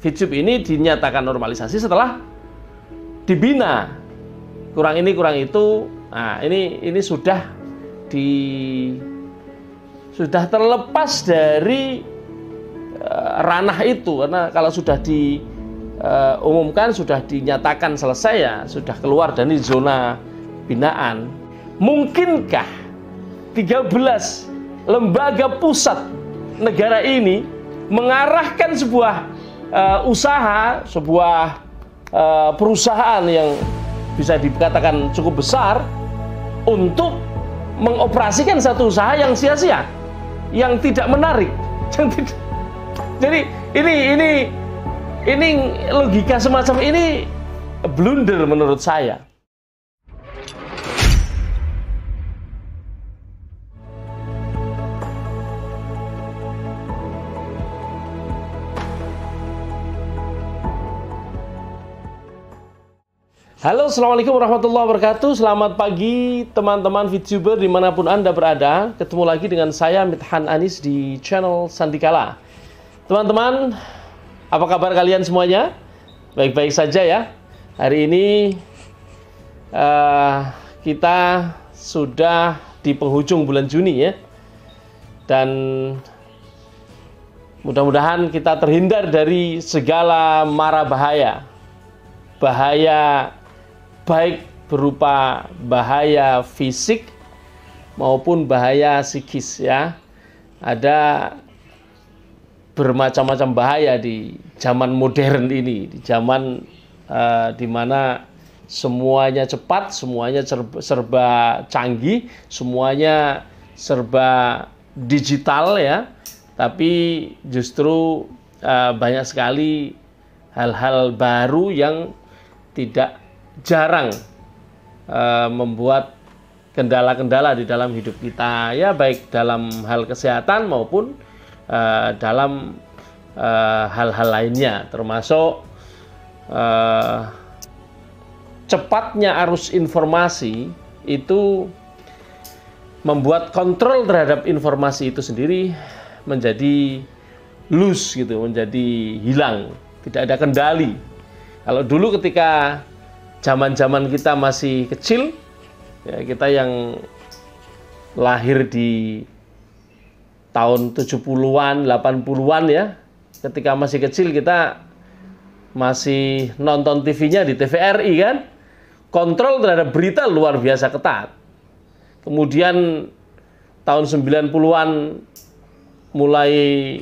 VTube ini dinyatakan normalisasi setelah dibina. Kurang ini, kurang itu. Nah, ini sudah terlepas dari ranah itu, karena kalau sudah diumumkan, sudah dinyatakan selesai, ya sudah keluar dari zona binaan. Mungkinkah 13 lembaga pusat negara ini mengarahkan sebuah usaha, sebuah perusahaan yang bisa dikatakan cukup besar untuk mengoperasikan satu usaha yang sia-sia, yang tidak menarik. Jadi ini logika semacam ini blunder menurut saya. Halo, assalamualaikum warahmatullahi wabarakatuh. Selamat pagi teman-teman VTuber dimanapun Anda berada. Ketemu lagi dengan saya Mithan Anis di channel Sandikala. Teman-teman, apa kabar kalian semuanya? Baik-baik saja ya. Hari ini kita sudah di penghujung bulan Juni ya. Dan mudah-mudahan kita terhindar dari segala mara bahaya. Bahaya baik berupa bahaya fisik maupun bahaya psikis ya. Ada bermacam-macam bahaya di zaman modern ini, di zaman di mana semuanya cepat, semuanya serba canggih, semuanya serba digital ya. Tapi justru banyak sekali hal-hal baru yang tidak jarang membuat kendala-kendala di dalam hidup kita ya, baik dalam hal kesehatan maupun dalam hal-hal lainnya, termasuk cepatnya arus informasi itu membuat kontrol terhadap informasi itu sendiri menjadi loose gitu, menjadi hilang, tidak ada kendali. Kalau dulu ketika zaman-zaman kita masih kecil, ya, kita yang lahir di tahun 70-an, 80-an ya, ketika masih kecil kita masih nonton TV-nya di TVRI kan, kontrol terhadap berita luar biasa ketat. Kemudian tahun 90-an mulai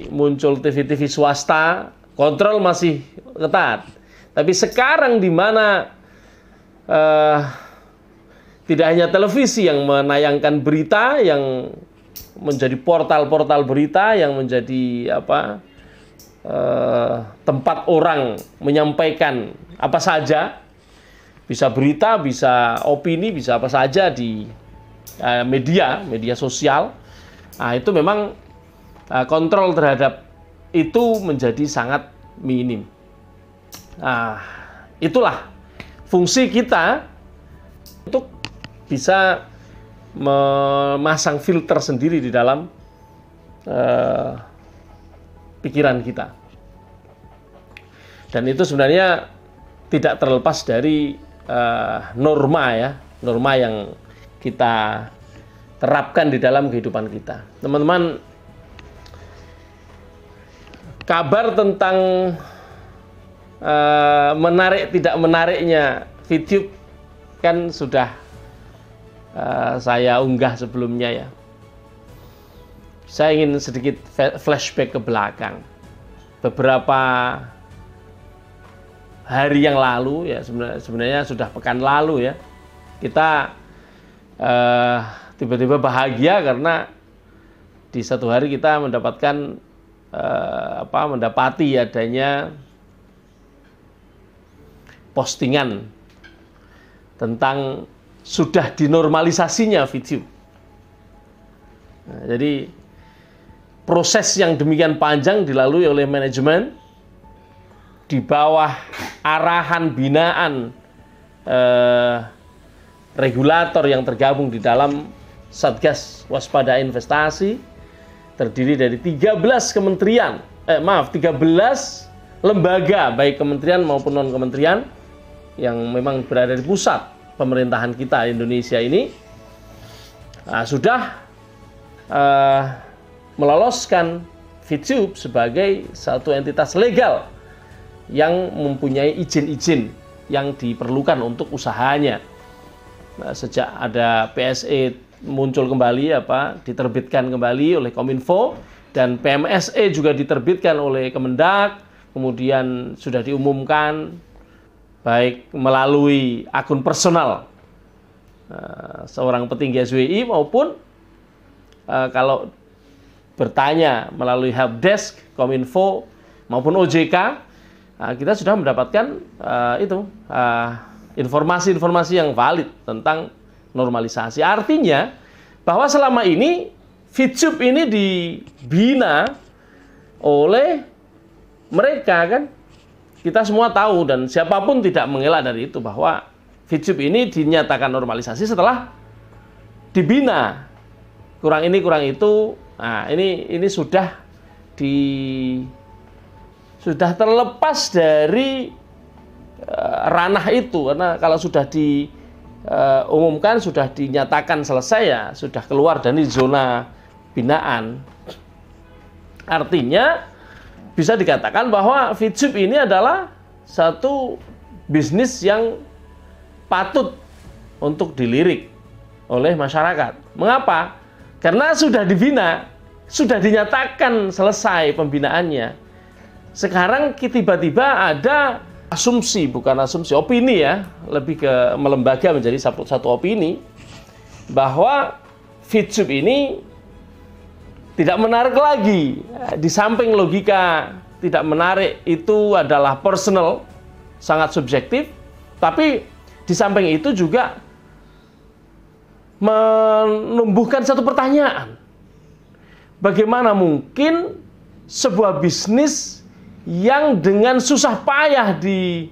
muncul TV-TV swasta, kontrol masih ketat. Tapi sekarang di mana tidak hanya televisi yang menayangkan berita, yang menjadi portal-portal berita, yang menjadi tempat orang menyampaikan apa saja, bisa berita, bisa opini, bisa apa saja di media sosial. Nah, itu memang kontrol terhadap itu menjadi sangat minim. Nah, itulah fungsi kita untuk bisa memasang filter sendiri di dalam pikiran kita. Dan itu sebenarnya tidak terlepas dari norma ya, norma yang kita terapkan di dalam kehidupan kita. Teman-teman, kabar tentang menarik tidak menariknya VTube kan sudah saya unggah sebelumnya ya. Saya ingin sedikit flashback ke belakang. Beberapa hari yang lalu ya, sebenarnya sudah pekan lalu ya, kita tiba-tiba bahagia karena di satu hari kita mendapatkan mendapati adanya postingan tentang sudah dinormalisasinya VTube. Nah, jadi proses yang demikian panjang dilalui oleh manajemen di bawah arahan binaan regulator yang tergabung di dalam Satgas Waspada Investasi, terdiri dari 13 kementerian, 13 lembaga, baik kementerian maupun non-kementerian yang memang berada di pusat pemerintahan kita Indonesia ini, sudah meloloskan VTube sebagai satu entitas legal yang mempunyai izin-izin yang diperlukan untuk usahanya. Sejak ada PSE muncul kembali, diterbitkan kembali oleh Kominfo, dan PMSE juga diterbitkan oleh Kemendak, kemudian sudah diumumkan baik melalui akun personal seorang petinggi SWI maupun kalau bertanya melalui helpdesk Kominfo maupun OJK, kita sudah mendapatkan informasi-informasi yang valid tentang normalisasi. Artinya bahwa selama ini VTube ini dibina oleh mereka, kan? Kita semua tahu dan siapapun tidak mengelak dari itu bahwa VTube ini dinyatakan normalisasi setelah dibina. Kurang ini, kurang itu. Nah, ini sudah terlepas dari ranah itu, karena kalau sudah diumumkan, sudah dinyatakan selesai, ya sudah keluar dari zona binaan. Artinya bisa dikatakan bahwa VTube ini adalah satu bisnis yang patut untuk dilirik oleh masyarakat. Mengapa? Karena sudah dibina, sudah dinyatakan selesai pembinaannya. Sekarang tiba-tiba ada asumsi, bukan asumsi, opini ya, lebih ke melembaga menjadi satu opini bahwa VTube ini tidak menarik lagi. Di samping logika tidak menarik itu adalah personal, sangat subjektif, tapi di samping itu juga menumbuhkan satu pertanyaan. Bagaimana mungkin sebuah bisnis yang dengan susah payah dibina,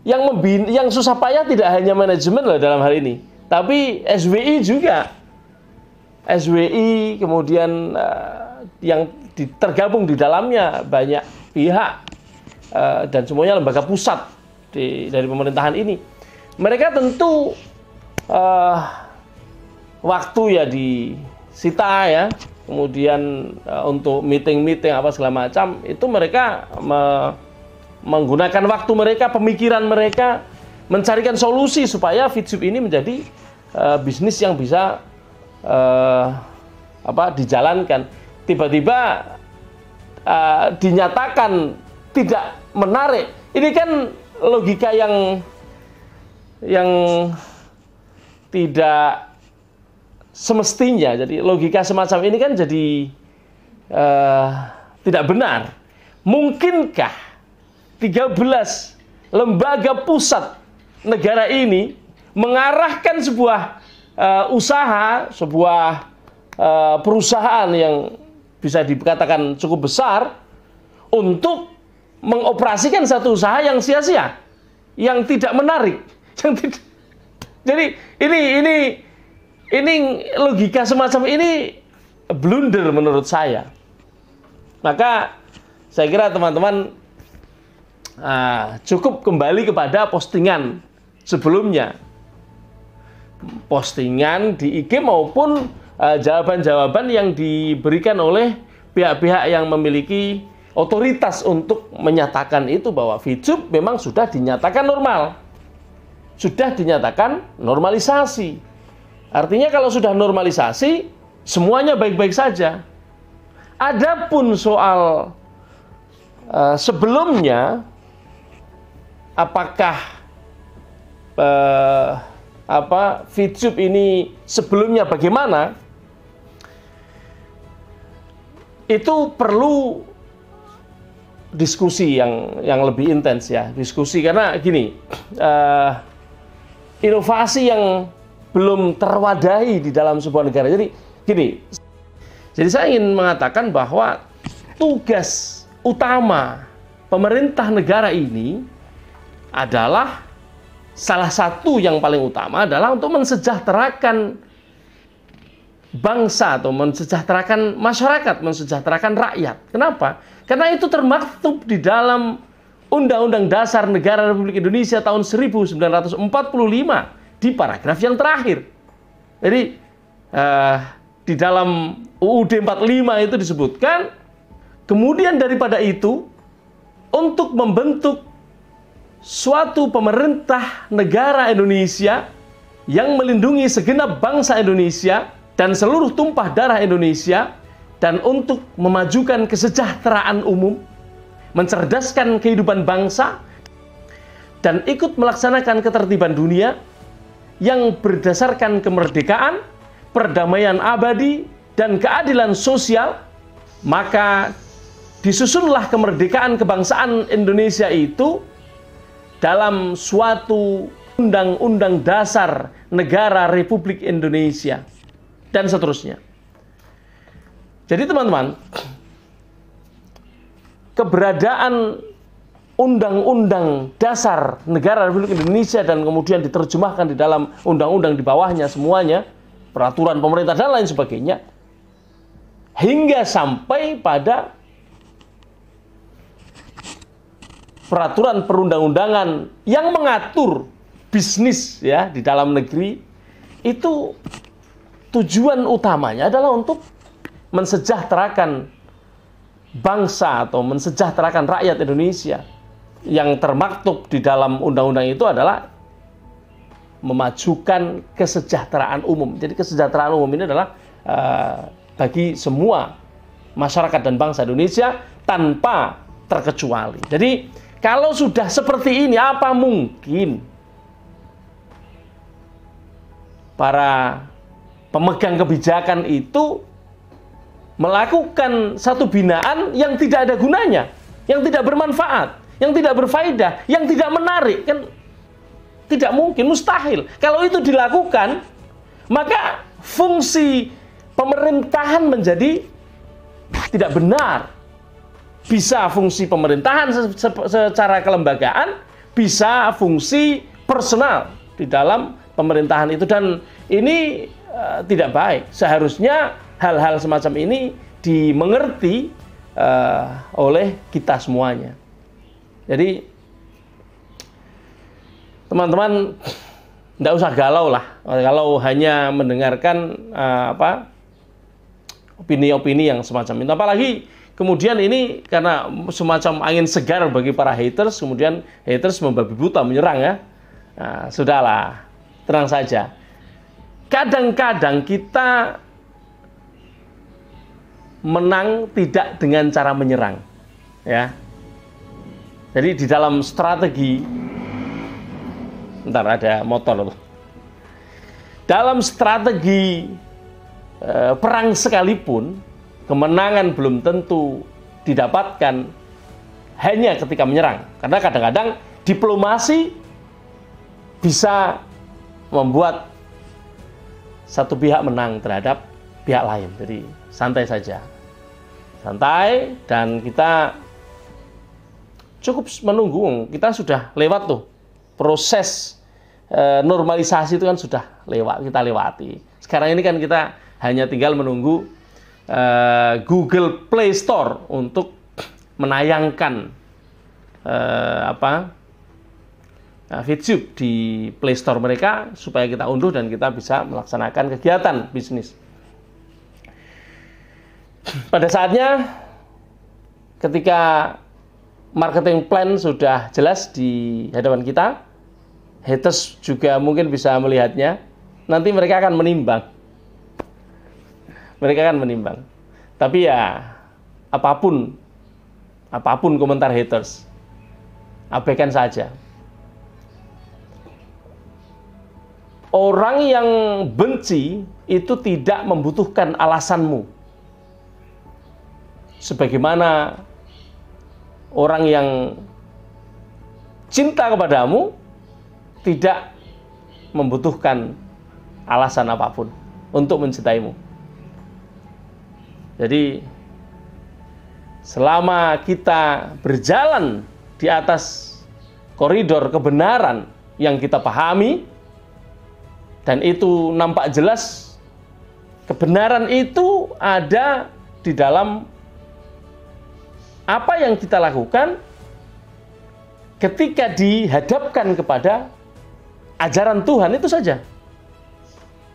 yang susah payah tidak hanya manajemen loh dalam hal ini, tapi SWI juga. SWI kemudian yang tergabung di dalamnya banyak pihak dan semuanya lembaga pusat dari pemerintahan ini. Mereka tentu waktu ya disita ya, kemudian untuk meeting-meeting apa segala macam itu mereka menggunakan waktu mereka, pemikiran mereka, mencarikan solusi supaya VTube ini menjadi bisnis yang bisa dijalankan. Tiba-tiba dinyatakan tidak menarik. Ini kan logika yang tidak semestinya. Jadi logika semacam ini kan jadi tidak benar. Mungkinkah 13 lembaga pusat negara ini mengarahkan sebuah usaha, sebuah perusahaan yang bisa dikatakan cukup besar untuk mengoperasikan satu usaha yang sia-sia, yang tidak menarik, yang tidak. Jadi ini logika semacam ini blunder menurut saya. Maka saya kira teman-teman cukup kembali kepada postingan sebelumnya, postingan di IG maupun jawaban-jawaban yang diberikan oleh pihak-pihak yang memiliki otoritas untuk menyatakan itu, bahwa VTube memang sudah dinyatakan normal, sudah dinyatakan normalisasi. Artinya kalau sudah normalisasi, semuanya baik-baik saja. Adapun soal sebelumnya, apakah VTube ini sebelumnya bagaimana, itu perlu diskusi yang lebih intens ya, diskusi. Karena gini, inovasi yang belum terwadahi di dalam sebuah negara. Jadi gini, jadi saya ingin mengatakan bahwa tugas utama pemerintah negara ini adalah, salah satu yang paling utama adalah untuk mensejahterakan bangsa atau mensejahterakan masyarakat, mensejahterakan rakyat. Kenapa? Karena itu termaktub di dalam Undang-Undang Dasar Negara Republik Indonesia tahun 1945 di paragraf yang terakhir. Jadi di dalam UUD 45 itu disebutkan, kemudian daripada itu untuk membentuk suatu pemerintah negara Indonesia yang melindungi segenap bangsa Indonesia dan seluruh tumpah darah Indonesia, dan untuk memajukan kesejahteraan umum, mencerdaskan kehidupan bangsa, dan ikut melaksanakan ketertiban dunia yang berdasarkan kemerdekaan, perdamaian abadi, dan keadilan sosial, maka disusunlah kemerdekaan kebangsaan Indonesia itu dalam suatu Undang-Undang Dasar Negara Republik Indonesia, dan seterusnya. Jadi teman-teman, keberadaan Undang-Undang Dasar Negara Republik Indonesia dan kemudian diterjemahkan di dalam undang-undang di bawahnya semuanya, peraturan pemerintah dan lain sebagainya, hingga sampai pada peraturan perundang-undangan yang mengatur bisnis ya di dalam negeri, itu tujuan utamanya adalah untuk mensejahterakan bangsa atau mensejahterakan rakyat Indonesia. Yang termaktub di dalam undang-undang itu adalah memajukan kesejahteraan umum. Jadi kesejahteraan umum ini adalah bagi semua masyarakat dan bangsa Indonesia tanpa terkecuali. Jadi kalau sudah seperti ini, apa mungkin para pemegang kebijakan itu melakukan satu binaan yang tidak ada gunanya, yang tidak bermanfaat, yang tidak berfaedah, yang tidak menarik? Kan tidak mungkin, mustahil. Kalau itu dilakukan, maka fungsi pemerintahan menjadi tidak benar. Bisa fungsi pemerintahan secara kelembagaan, bisa fungsi personal di dalam pemerintahan itu, dan ini tidak baik. Seharusnya hal-hal semacam ini dimengerti oleh kita semuanya. Jadi teman-teman tidak usah galau lah kalau hanya mendengarkan opini-opini yang semacam itu. Apalagi kemudian ini karena semacam angin segar bagi para haters, kemudian haters membabi buta menyerang ya. Nah, sudahlah, tenang saja. Kadang-kadang kita menang tidak dengan cara menyerang, ya. Jadi di dalam strategi, bentar ada motor loh. Dalam strategi perang sekalipun, kemenangan belum tentu didapatkan hanya ketika menyerang. Karena kadang-kadang diplomasi bisa membuat satu pihak menang terhadap pihak lain. Jadi santai saja. Santai, dan kita cukup menunggu. Kita sudah lewat tuh proses normalisasi, itu kan sudah lewat, kita lewati. Sekarang ini kan kita hanya tinggal menunggu Google Play Store untuk menayangkan VTube di Play Store mereka supaya kita unduh dan kita bisa melaksanakan kegiatan bisnis. Pada saatnya ketika marketing plan sudah jelas di hadapan kita, haters juga mungkin bisa melihatnya. Nanti mereka akan menimbang. Mereka akan menimbang. Tapi ya apapun komentar haters, abaikan saja. Orang yang benci itu tidak membutuhkan alasanmu. Sebagaimana orang yang cinta kepadamu tidak membutuhkan alasan apapun untuk mencintaimu. Jadi selama kita berjalan di atas koridor kebenaran yang kita pahami, dan itu nampak jelas Kebenaran itu ada di dalam apa yang kita lakukan ketika dihadapkan kepada ajaran Tuhan, itu saja.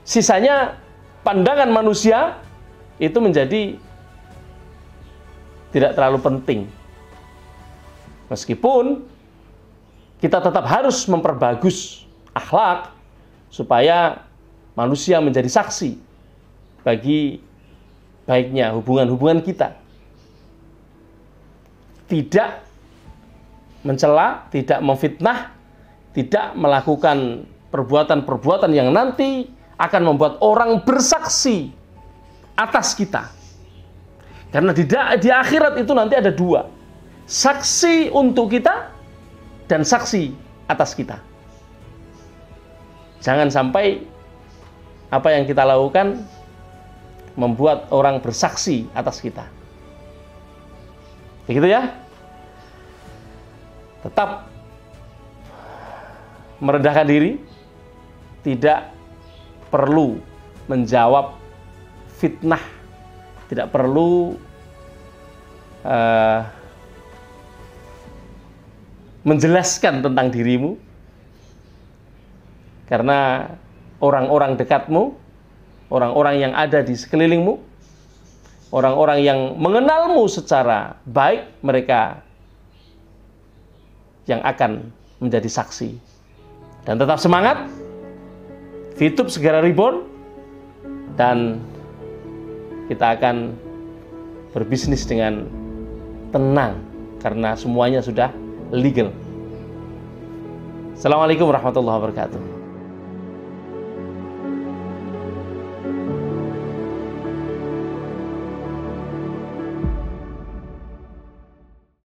Sisanya pandangan manusia itu menjadi tidak terlalu penting. Meskipun kita tetap harus memperbagus akhlak supaya manusia menjadi saksi bagi baiknya hubungan-hubungan kita. Tidak mencela, tidak memfitnah, tidak melakukan perbuatan-perbuatan yang nanti akan membuat orang bersaksi atas kita. Karena di akhirat itu nanti ada dua, saksi untuk kita dan saksi atas kita. Jangan sampai apa yang kita lakukan membuat orang bersaksi atas kita. Begitu ya. Tetap merendahkan diri, tidak perlu menjawab fitnah, tidak perlu menjelaskan tentang dirimu, karena orang-orang dekatmu, orang-orang yang ada di sekelilingmu, orang-orang yang mengenalmu secara baik, mereka yang akan menjadi saksi. Dan tetap semangat, VTube segera reborn, dan kita akan berbisnis dengan tenang karena semuanya sudah legal. Assalamualaikum warahmatullahi wabarakatuh.